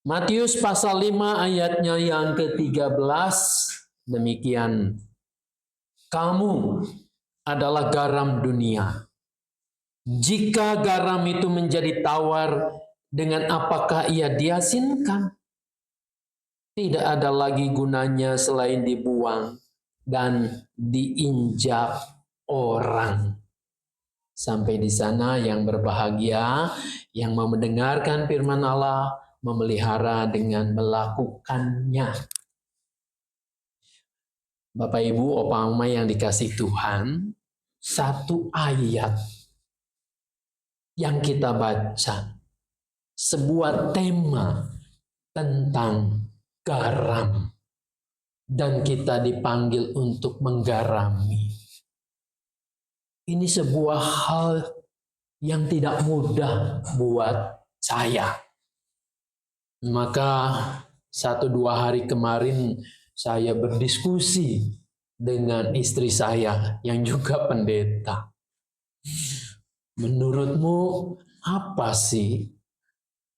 Matius pasal 5 ayatnya yang ke-13 demikian. Kamu adalah garam dunia. Jika garam itu menjadi tawar, dengan apakah ia diasinkan? Tidak ada lagi gunanya selain dibuang dan diinjak orang. Sampai di sana yang berbahagia, yang mau mendengarkan firman Allah, memelihara dengan melakukannya. Bapak, Ibu, Opa, Oma yang dikasih Tuhan, satu ayat yang kita baca, sebuah tema tentang garam. Dan kita dipanggil untuk menggarami. Ini sebuah hal yang tidak mudah buat saya. Maka 1-2 hari kemarin saya berdiskusi dengan istri saya yang juga pendeta. Menurutmu apa sih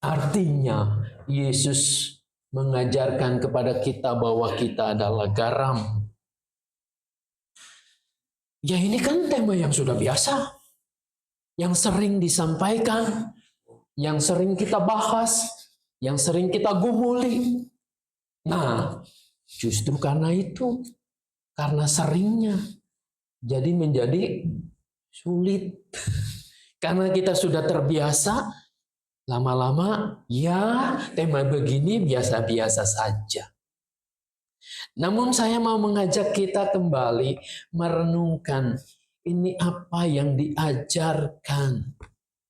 artinya Yesus mengajarkan kepada kita bahwa kita adalah garam? Ya ini kan tema yang sudah biasa, yang sering disampaikan, yang sering kita bahas, yang sering kita gumuli. Nah, justru karena itu, karena seringnya, jadi menjadi sulit. Karena kita sudah terbiasa, lama-lama ya tema begini biasa-biasa saja. Namun saya mau mengajak kita kembali merenungkan ini apa yang diajarkan,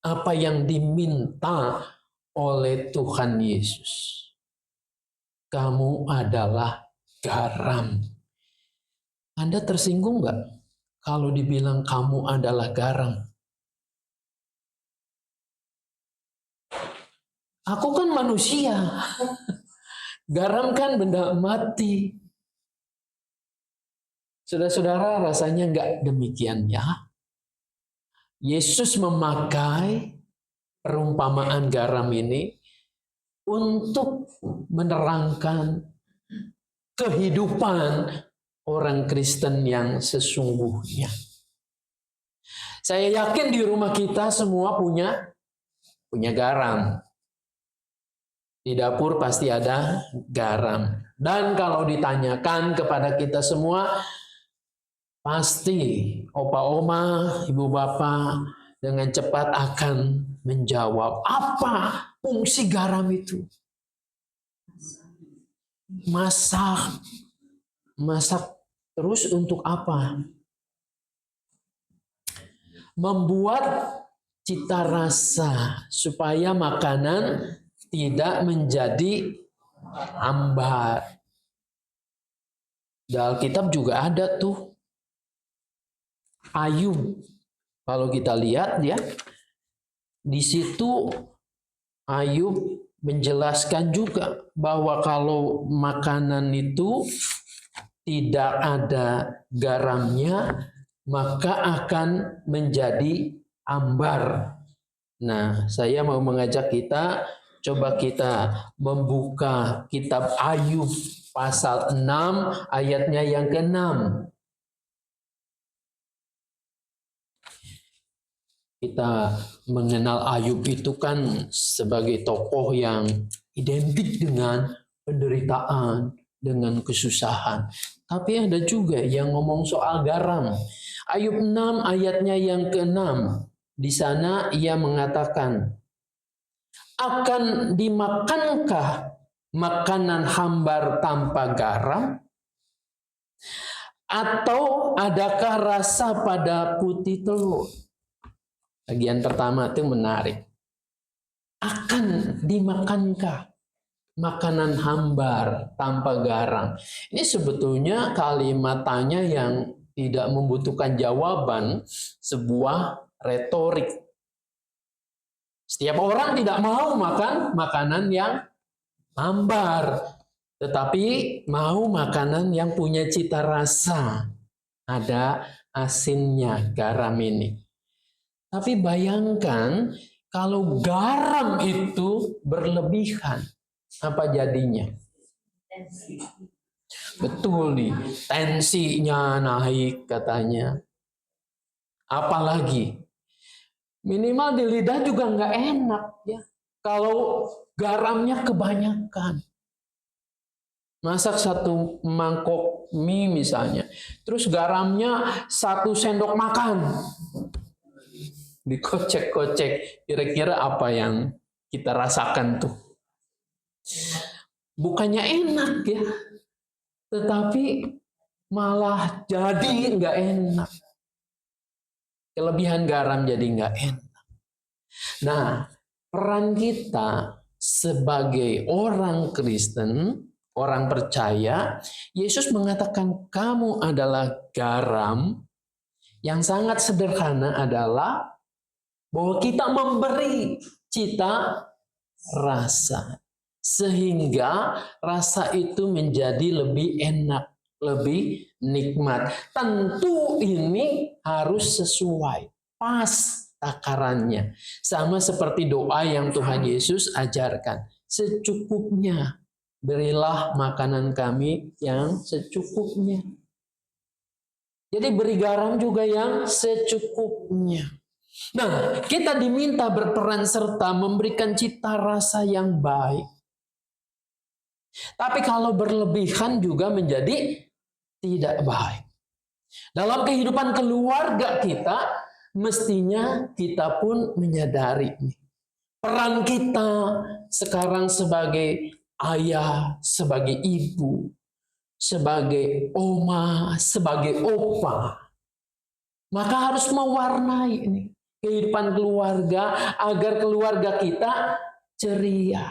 apa yang diminta oleh Tuhan Yesus. Kamu adalah garam. Anda tersinggung nggak kalau dibilang kamu adalah garam? Aku kan manusia. Garam kan benda mati. Saudara-saudara, rasanya nggak demikian ya. Yesus memakai perumpamaan garam ini untuk menerangkan kehidupan orang Kristen yang sesungguhnya. Saya yakin di rumah kita semua punya garam. Di dapur pasti ada garam. Dan kalau ditanyakan kepada kita semua, pasti opa oma, ibu bapak dengan cepat akan menjawab, apa fungsi garam itu? Masak. Masak terus untuk apa? Membuat cita rasa supaya makanan tidak menjadi hambar. Di Alkitab juga ada tuh. Ayub. Kalau kita lihat ya, di situ Ayub menjelaskan juga bahwa kalau makanan itu tidak ada garamnya, maka akan menjadi hambar. Nah, saya mau mengajak kita, coba kita membuka kitab Ayub pasal 6 ayatnya yang ke-6. Kita mengenal Ayub itu kan sebagai tokoh yang identik dengan penderitaan, dengan kesusahan. Tapi ada juga yang ngomong soal garam. Ayub 6 ayatnya yang ke-6. Di sana ia mengatakan, akan dimakankah makanan hambar tanpa garam? Atau adakah rasa pada putih telur? Bagian pertama itu menarik. Akan dimakankah makanan hambar tanpa garam? Ini sebetulnya kalimat tanya yang tidak membutuhkan jawaban, sebuah retorik. Setiap orang tidak mau makan makanan yang hambar, tetapi mau makanan yang punya cita rasa. Ada asinnya garam ini. Tapi bayangkan kalau garam itu berlebihan. apa jadinya? Betul nih, tensinya naik katanya. Apalagi minimal di lidah juga nggak enak ya. Kalau garamnya kebanyakan. Masak satu mangkok mie misalnya, terus garamnya 1 sendok makan. Dikocek-kocek, kira-kira apa yang kita rasakan tuh? Bukannya enak ya, tetapi malah jadi nggak enak. Kelebihan garam jadi nggak enak. Nah, peran kita sebagai orang Kristen, orang percaya, Yesus mengatakan kamu adalah garam. Yang sangat sederhana adalah bahwa kita memberi cita rasa. Sehingga rasa itu menjadi lebih enak, lebih nikmat. Tentu ini harus sesuai, pas takarannya. Sama seperti doa yang Tuhan Yesus ajarkan. Secukupnya, berilah makanan kami yang secukupnya. Jadi beri garam juga yang secukupnya. Nah, kita diminta berperan serta memberikan cita rasa yang baik. Tapi kalau berlebihan juga menjadi tidak baik. Dalam kehidupan keluarga kita, mestinya kita pun menyadari peran kita sekarang sebagai ayah, sebagai ibu, sebagai oma, sebagai opa. Maka harus mewarnai ini kehidupan keluarga agar keluarga kita ceria.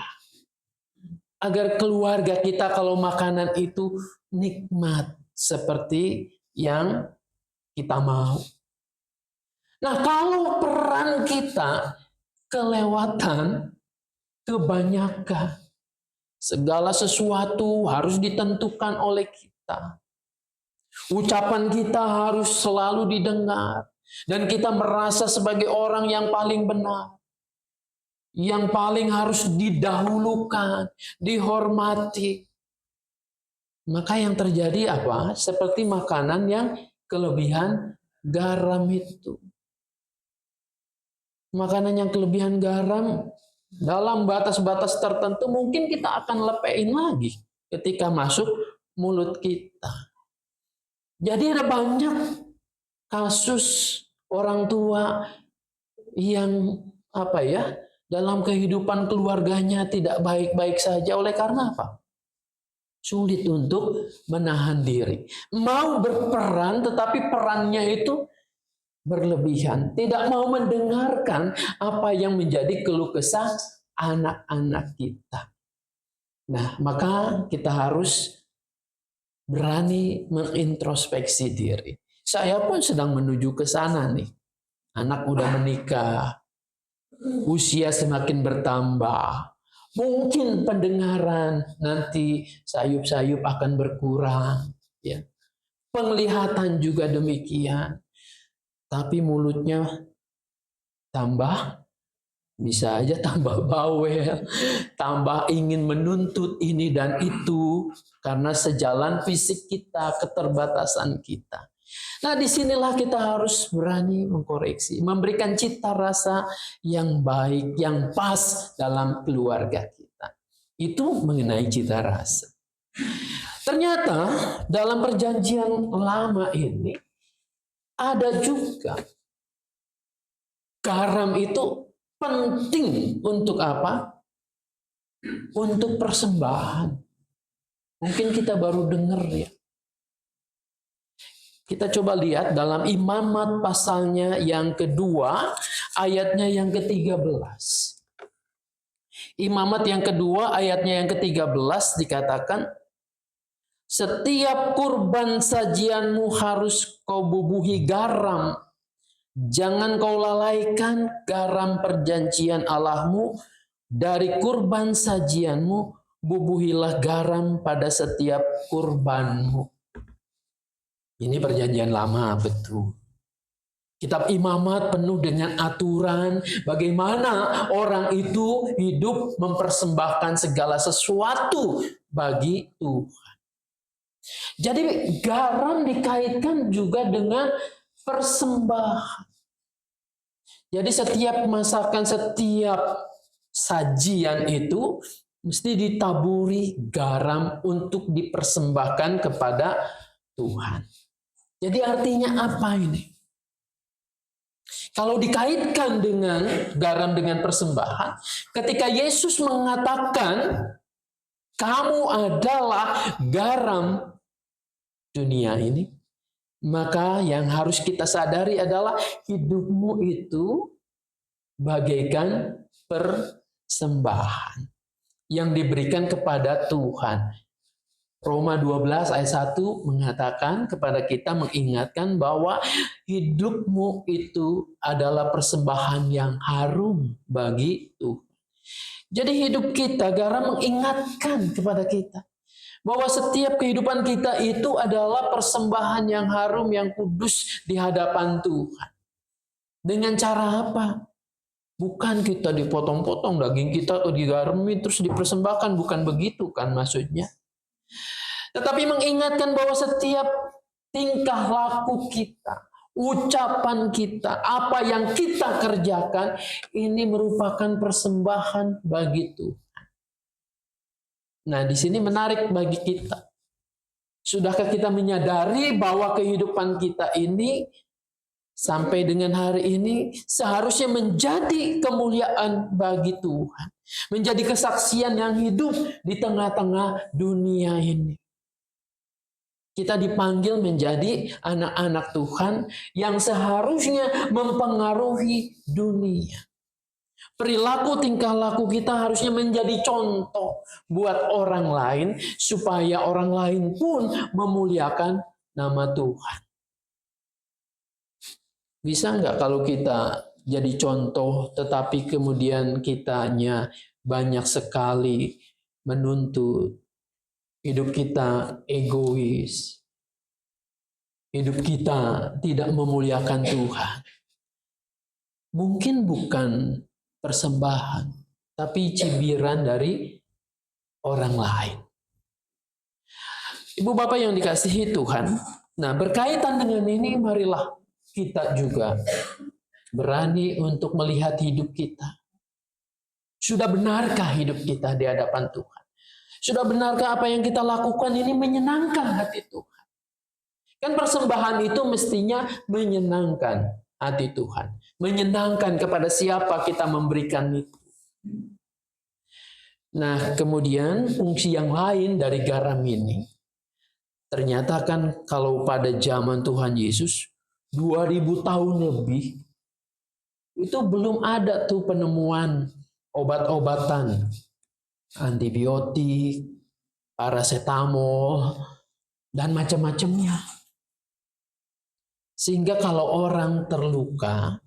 Agar keluarga kita kalau makanan itu nikmat seperti yang kita mau. Nah, kalau peran kita kelewatan, kebanyakan, segala sesuatu harus ditentukan oleh kita. Ucapan kita harus selalu didengar. Dan kita merasa sebagai orang yang paling benar. Yang paling harus didahulukan, dihormati. Maka yang terjadi apa? Seperti makanan yang kelebihan garam itu. Makanan yang kelebihan garam dalam batas-batas tertentu mungkin kita akan lepein lagi ketika masuk mulut kita. Jadi ada banyak kasus orang tua yang dalam kehidupan keluarganya tidak baik-baik saja. Oleh karena apa? Sulit untuk menahan diri. Mau berperan tetapi perannya itu berlebihan. Tidak mau mendengarkan apa yang menjadi keluh kesah anak-anak kita. Nah, maka kita harus berani mengintrospeksi diri. Saya pun sedang menuju ke sana nih. Anak udah menikah. Usia semakin bertambah. Mungkin pendengaran nanti sayup-sayup akan berkurang. Ya. Penglihatan juga demikian. Tapi mulutnya bisa aja tambah bawel. Tambah ingin menuntut ini dan itu. Karena sejalan fisik kita, keterbatasan kita. Nah, disinilah kita harus berani mengkoreksi, memberikan cita rasa yang baik, yang pas dalam keluarga kita. Itu mengenai cita rasa. Ternyata dalam perjanjian lama ini ada juga garam itu penting untuk apa? Untuk persembahan. Mungkin kita baru dengar ya. Kita coba lihat dalam Imamat pasalnya yang kedua, ayatnya yang ke-13. Imamat yang kedua, ayatnya yang ke-13 dikatakan, setiap kurban sajianmu harus kau bubuhi garam. Jangan kau lalaikan garam perjanjian Allahmu. Dari kurban sajianmu, bubuhilah garam pada setiap kurbanmu. Ini perjanjian lama, betul. Kitab Imamat penuh dengan aturan bagaimana orang itu hidup mempersembahkan segala sesuatu bagi Tuhan. Jadi garam dikaitkan juga dengan persembahan. Jadi setiap masakan, setiap sajian itu mesti ditaburi garam untuk dipersembahkan kepada Tuhan. Jadi artinya apa ini? Kalau dikaitkan dengan garam dengan persembahan, ketika Yesus mengatakan, kamu adalah garam dunia ini, maka yang harus kita sadari adalah hidupmu itu bagaikan persembahan yang diberikan kepada Tuhan. Roma 12 ayat 1 mengatakan kepada kita, mengingatkan bahwa hidupmu itu adalah persembahan yang harum bagi Tuhan. Jadi hidup kita, garam mengingatkan kepada kita bahwa setiap kehidupan kita itu adalah persembahan yang harum, yang kudus di hadapan Tuhan. Dengan cara apa? Bukan kita dipotong-potong daging kita atau digarami terus dipersembahkan, bukan begitu kan maksudnya. Tetapi mengingatkan bahwa setiap tingkah laku kita, ucapan kita, apa yang kita kerjakan, ini merupakan persembahan bagi Tuhan. Nah, di sini menarik bagi kita. Sudahkah kita menyadari bahwa kehidupan kita ini sampai dengan hari ini seharusnya menjadi kemuliaan bagi Tuhan. Menjadi kesaksian yang hidup di tengah-tengah dunia ini. Kita dipanggil menjadi anak-anak Tuhan yang seharusnya mempengaruhi dunia. Perilaku tingkah laku kita harusnya menjadi contoh buat orang lain supaya orang lain pun memuliakan nama Tuhan. Bisa nggak kalau kita jadi contoh tetapi kemudian kitanya banyak sekali menuntut, hidup kita egois, hidup kita tidak memuliakan Tuhan? Mungkin bukan persembahan, tapi cibiran dari orang lain. Ibu bapak yang dikasihi Tuhan, nah berkaitan dengan ini marilah kita juga berani untuk melihat hidup kita. Sudah benarkah hidup kita di hadapan Tuhan? Sudah benarkah apa yang kita lakukan ini menyenangkan hati Tuhan? Kan persembahan itu mestinya menyenangkan hati Tuhan. Menyenangkan kepada siapa kita memberikan itu. Nah, kemudian fungsi yang lain dari garam ini. Ternyata kan kalau pada zaman Tuhan Yesus, 2000 tahun lebih, itu belum ada tuh penemuan obat-obatan, antibiotik, paracetamol, dan macam-macamnya. Sehingga kalau orang terluka,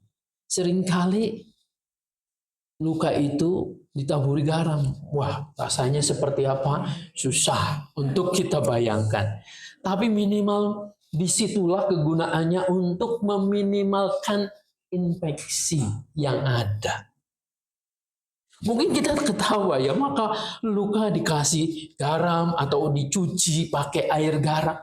seringkali luka itu ditaburi garam. Wah, rasanya seperti apa? Susah untuk kita bayangkan. Tapi minimal disitulah kegunaannya untuk meminimalkan infeksi yang ada. Mungkin kita ketawa ya, maka luka dikasih garam atau dicuci pakai air garam.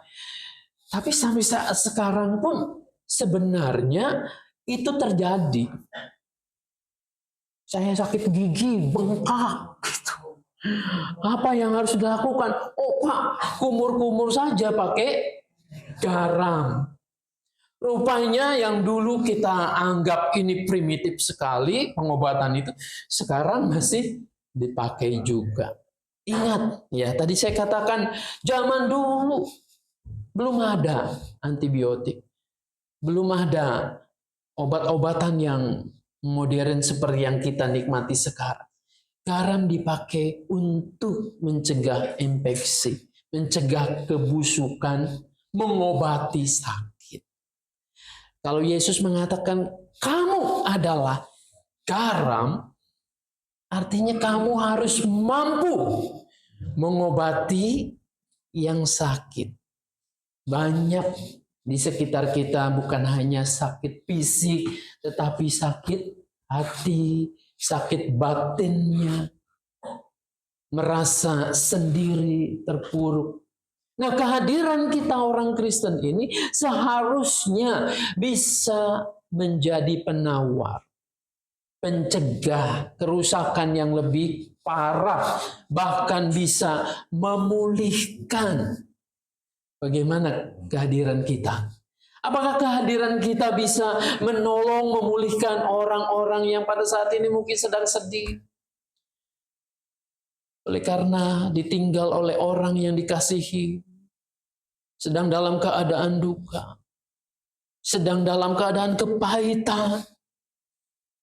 Tapi sampai saat sekarang pun sebenarnya itu terjadi. Saya sakit gigi, bengkak. Gitu. Apa yang harus dilakukan? Oh Pak, kumur-kumur saja pakai garam. Rupanya yang dulu kita anggap ini primitif sekali, pengobatan itu, sekarang masih dipakai juga. Ingat, ya tadi saya katakan, zaman dulu belum ada antibiotik. Belum ada obat-obatan yang modern seperti yang kita nikmati sekarang. Garam dipakai untuk mencegah infeksi, mencegah kebusukan, mengobati sakit. Kalau Yesus mengatakan kamu adalah garam, artinya kamu harus mampu mengobati yang sakit. Banyak Di sekitar kita bukan hanya sakit fisik, tetapi sakit hati, sakit batinnya, merasa sendiri, terpuruk. Nah, kehadiran kita orang Kristen ini seharusnya bisa menjadi penawar, pencegah kerusakan yang lebih parah, bahkan bisa memulihkan. Bagaimana kehadiran kita? Apakah kehadiran kita bisa menolong, memulihkan orang-orang yang pada saat ini mungkin sedang sedih? Oleh karena ditinggal oleh orang yang dikasihi, sedang dalam keadaan duka, sedang dalam keadaan kepahitan,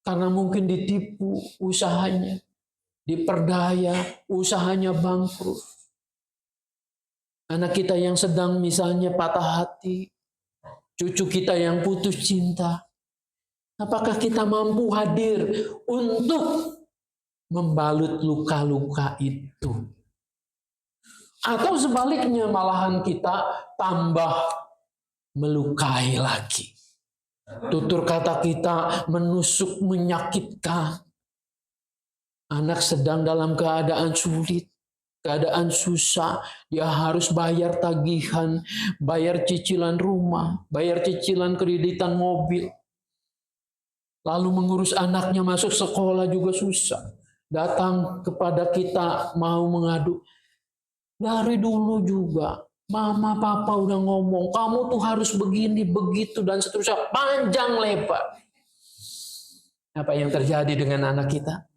karena mungkin ditipu usahanya, diperdaya, usahanya bangkrut. Anak kita yang sedang misalnya patah hati, cucu kita yang putus cinta. Apakah kita mampu hadir untuk membalut luka-luka itu? Atau sebaliknya malahan kita tambah melukai lagi. Tutur kata kita menusuk, menyakitkan. Anak sedang dalam keadaan sulit, keadaan susah, dia harus bayar tagihan, bayar cicilan rumah, bayar cicilan kreditan mobil. Lalu mengurus anaknya masuk sekolah juga susah. Datang kepada kita mau mengadu. Dari dulu juga, mama papa udah ngomong, kamu tuh harus begini, begitu, dan seterusnya. Panjang lebar. Apa yang terjadi dengan anak kita?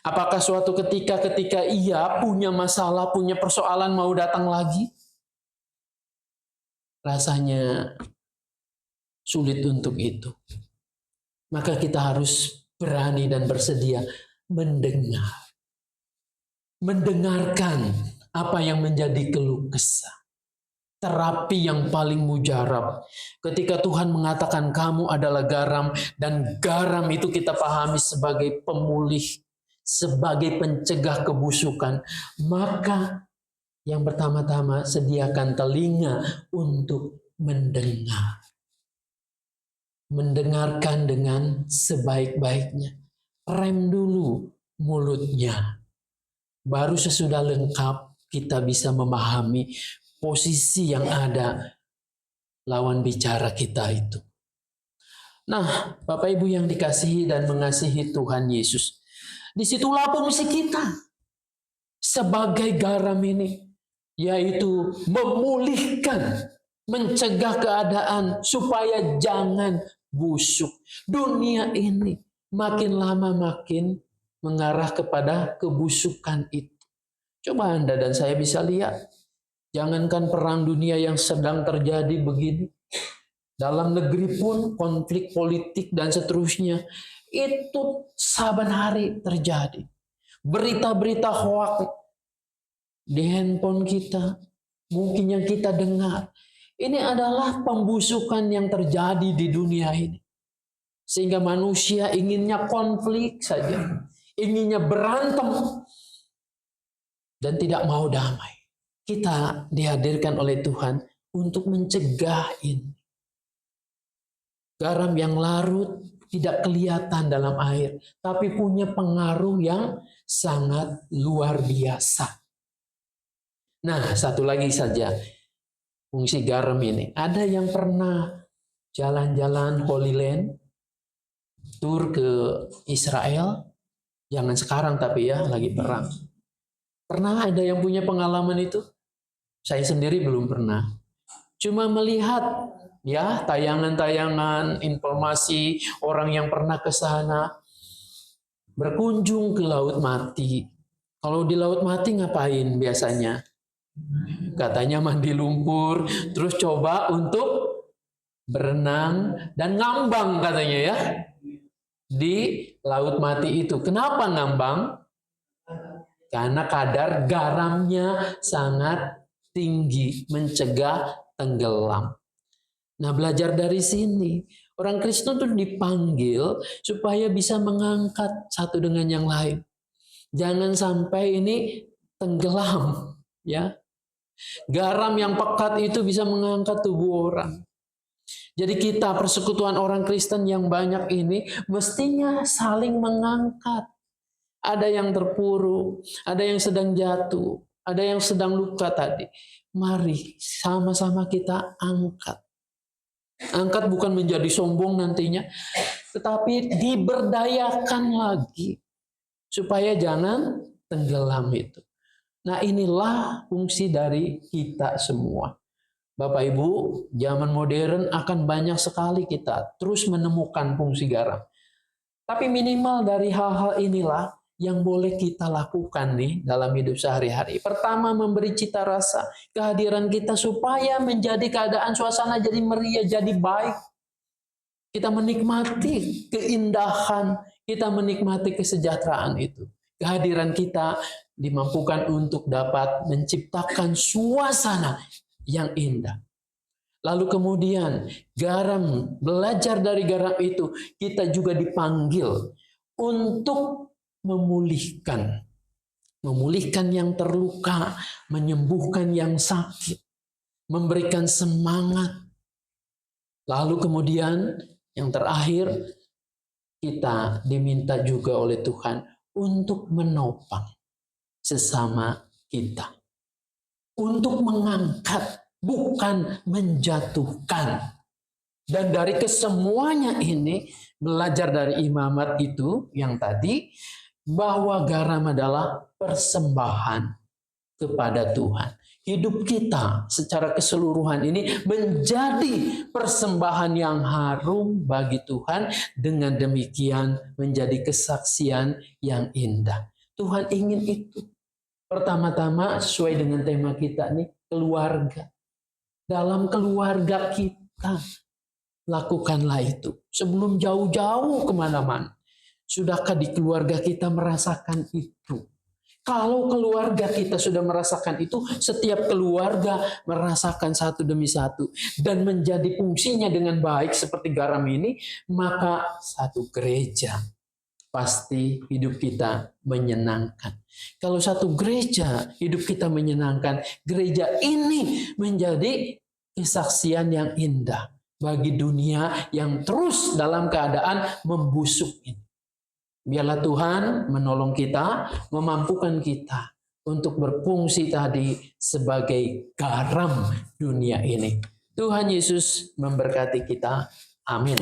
Apakah suatu ketika ia punya masalah, punya persoalan mau datang lagi? Rasanya sulit untuk itu. Maka kita harus berani dan bersedia mendengar. Mendengarkan apa yang menjadi keluh kesah. Terapi yang paling mujarab. Ketika Tuhan mengatakan kamu adalah garam, dan garam itu kita pahami sebagai pemulih, sebagai pencegah kebusukan, maka yang pertama-tama sediakan telinga untuk mendengar. Mendengarkan dengan sebaik-baiknya. Rem dulu mulutnya. Baru sesudah lengkap kita bisa memahami posisi yang ada lawan bicara kita itu. Nah, Bapak Ibu yang dikasihi dan mengasihi Tuhan Yesus, disitulah fungsi kita sebagai garam ini, yaitu memulihkan, mencegah keadaan supaya jangan busuk. Dunia ini makin lama makin mengarah kepada kebusukan itu. Coba Anda dan saya bisa lihat, jangankan perang dunia yang sedang terjadi begini, dalam negeri pun konflik politik dan seterusnya, itu saban hari terjadi. Berita-berita hoak di handphone kita, mungkin yang kita dengar, ini adalah pembusukan yang terjadi di dunia ini. Sehingga manusia inginnya konflik saja, inginnya berantem, dan tidak mau damai. Kita dihadirkan oleh Tuhan untuk mencegah ini. Garam yang larut tidak kelihatan dalam air, tapi punya pengaruh yang sangat luar biasa. Nah, satu lagi saja fungsi garam ini. Ada yang pernah jalan-jalan Holy Land, tur ke Israel, jangan sekarang tapi ya, lagi perang. Pernah ada yang punya pengalaman itu? Saya sendiri belum pernah. Cuma melihat ya tayangan-tayangan informasi orang yang pernah ke sana, berkunjung ke Laut Mati. Kalau di Laut Mati ngapain biasanya? Katanya mandi lumpur, terus coba untuk berenang dan ngambang katanya ya. Di Laut Mati itu. Kenapa ngambang? Karena kadar garamnya sangat tinggi, mencegah tenggelam. Nah, belajar dari sini, orang Kristen itu dipanggil supaya bisa mengangkat satu dengan yang lain. Jangan sampai ini tenggelam, ya. Garam yang pekat itu bisa mengangkat tubuh orang. Jadi kita persekutuan orang Kristen yang banyak ini mestinya saling mengangkat. Ada yang terpuruk, ada yang sedang jatuh, ada yang sedang luka tadi. Mari sama-sama kita angkat. Angkat bukan menjadi sombong nantinya, tetapi diberdayakan lagi. Supaya jangan tenggelam itu. Nah, inilah fungsi dari kita semua. Bapak Ibu, zaman modern akan banyak sekali kita terus menemukan fungsi garam. Tapi minimal dari hal-hal inilah yang boleh kita lakukan nih dalam hidup sehari-hari. Pertama, memberi cita rasa kehadiran kita supaya menjadi keadaan suasana jadi meriah, jadi baik. Kita menikmati keindahan, kita menikmati kesejahteraan itu. Kehadiran kita dimampukan untuk dapat menciptakan suasana yang indah. Lalu kemudian garam, belajar dari garam itu, kita juga dipanggil untuk memulihkan. Memulihkan yang terluka, menyembuhkan yang sakit, memberikan semangat. Lalu kemudian yang terakhir, kita diminta juga oleh Tuhan untuk menopang sesama kita. Untuk mengangkat, bukan menjatuhkan. Dan dari kesemuanya ini, belajar dari imamat itu yang tadi, bahwa garam adalah persembahan kepada Tuhan. Hidup kita secara keseluruhan ini menjadi persembahan yang harum bagi Tuhan. Dengan demikian menjadi kesaksian yang indah. Tuhan ingin itu. Pertama-tama sesuai dengan tema kita nih, keluarga. Dalam keluarga kita, lakukanlah itu. Sebelum jauh-jauh kemana-mana. Sudahkah di keluarga kita merasakan itu? Kalau keluarga kita sudah merasakan itu, setiap keluarga merasakan satu demi satu. Dan menjadi fungsinya dengan baik seperti garam ini, maka satu gereja pasti hidup kita menyenangkan. Kalau satu gereja hidup kita menyenangkan, gereja ini menjadi kesaksian yang indah bagi dunia yang terus dalam keadaan membusuk ini. Biarlah Tuhan menolong kita, memampukan kita untuk berfungsi tadi sebagai garam dunia ini. Tuhan Yesus memberkati kita. Amin.